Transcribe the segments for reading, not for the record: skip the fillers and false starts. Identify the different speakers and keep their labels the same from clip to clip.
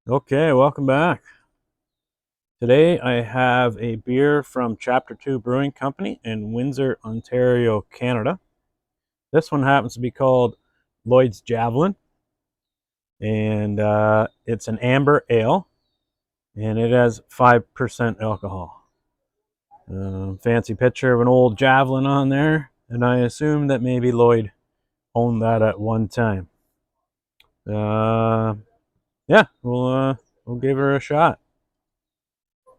Speaker 1: Okay, welcome back. Today I have a beer from Chapter 2 Brewing Company in Windsor, Ontario, Canada. This one happens to be called Lloyd's Javelin, and it's an amber ale, and it has 5% alcohol. Fancy picture of an old javelin on there, and I assume that maybe Lloyd owned that at one time. Uh, yeah, we'll give her a shot.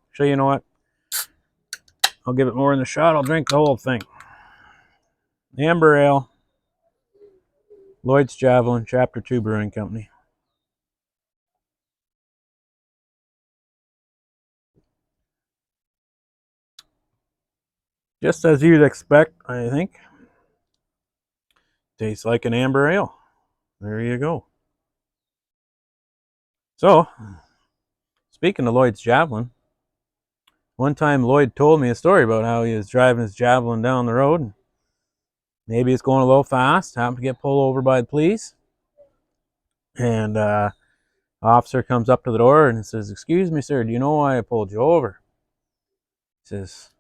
Speaker 1: Actually, you know what? I'll give it more than a shot. I'll drink the whole thing. Amber Ale, Lloyd's Javelin, Chapter 2 Brewing Company. Just as you'd expect, I think. Tastes like an amber ale. There you go. So, speaking of Lloyd's Javelin, one time Lloyd told me a story about how he was driving his Javelin down the road. Maybe it's going a little fast, happened to get pulled over by the police. And officer comes up to the door and says, "Excuse me, sir, do you know why I pulled you over?" He says,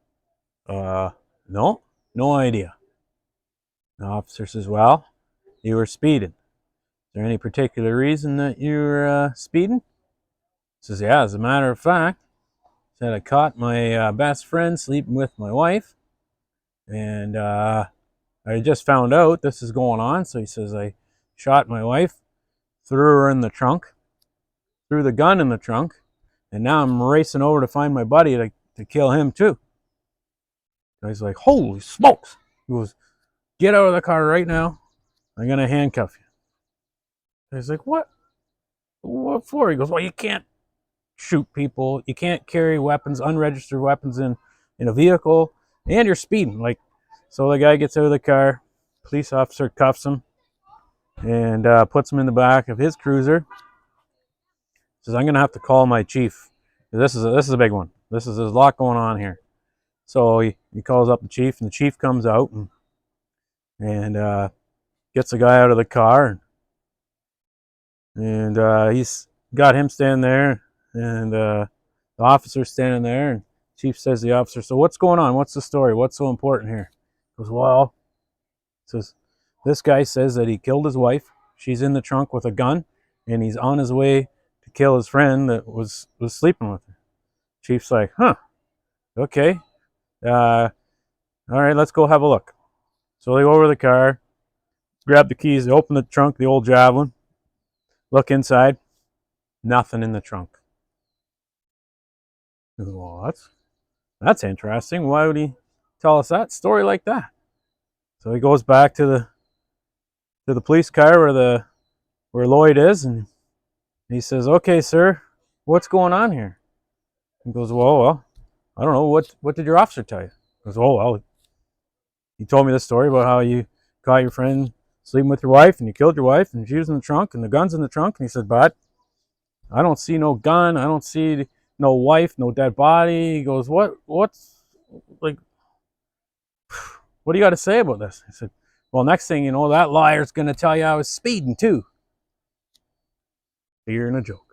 Speaker 1: no, no idea. The officer says, "Well, you were speeding. Is there any particular reason that you were speeding?" He says, "Yeah, as a matter of fact, said I caught my best friend sleeping with my wife, and I just found out this is going on." So he says, "I shot my wife, threw her in the trunk, threw the gun in the trunk, and now I'm racing over to find my buddy to kill him too." So he's like, "Holy smokes!" He goes, "Get out of the car right now. I'm gonna handcuff you." So he's like, "What? What for?" He goes, "Well, you can't shoot people. You can't carry weapons, unregistered weapons in a vehicle, and you're speeding." Like, so the guy gets out of the car, police officer cuffs him, and puts him in the back of his cruiser. Says, "I'm gonna have to call my chief. This is a big one. There's a lot going on here." So he calls up the chief, and the chief comes out and gets the guy out of the car, and he's got him standing there, and the officer's standing there, and chief says to the officer, "So what's going on? What's the story? What's so important here?" He goes, "Well," says, "this guy says that he killed his wife. She's in the trunk with a gun, and he's on his way to kill his friend that was sleeping with her." Chief's like, "Huh, okay. All right, let's go have a look." So they go over to the car, grab the keys, they open the trunk, the old Javelin, look inside, nothing in the trunk. "Well, that's interesting. Why would he tell us that story like that?" So he goes back to the police car where Lloyd is, and he says, "Okay, sir, what's going on here?" He goes, well, I don't know. What did your officer tell you?" He goes, "Oh, well, he told me this story about how you caught your friend sleeping with your wife, and you killed your wife, and she was in the trunk, and the gun's in the trunk." And he said, "But I don't see no gun. I don't see no wife, no dead body." He goes, What's like? What do you got to say about this?" I said, "Well, next thing you know, that liar's going to tell you I was speeding too." Fear and a joke.